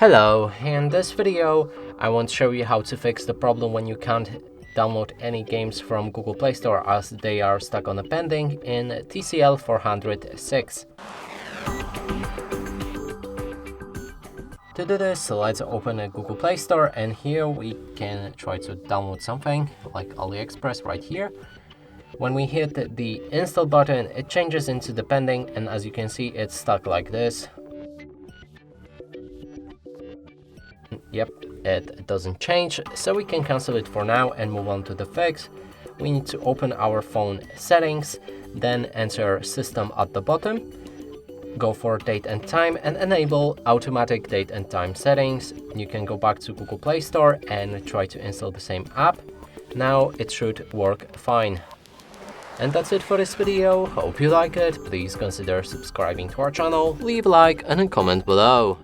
Hello, in this video I want to show you how to fix the problem when you can't download any games from Google Play Store as they are stuck on a pending in TCL 406. To do this, let's open a Google Play Store, and here we can try to download something like AliExpress right here. When we hit the install button, it changes into the pending, and as you can see, it's stuck like this. Yep, it doesn't change, so we can cancel it for now and move on to the fix. We need to open our phone settings, then enter system at the bottom, go for date and time and enable automatic date and time settings. You can go back to Google Play Store and try to install the same app. Now it should work fine. And that's it for this video. Hope you like it. Please consider subscribing to our channel, leave a like and a comment below.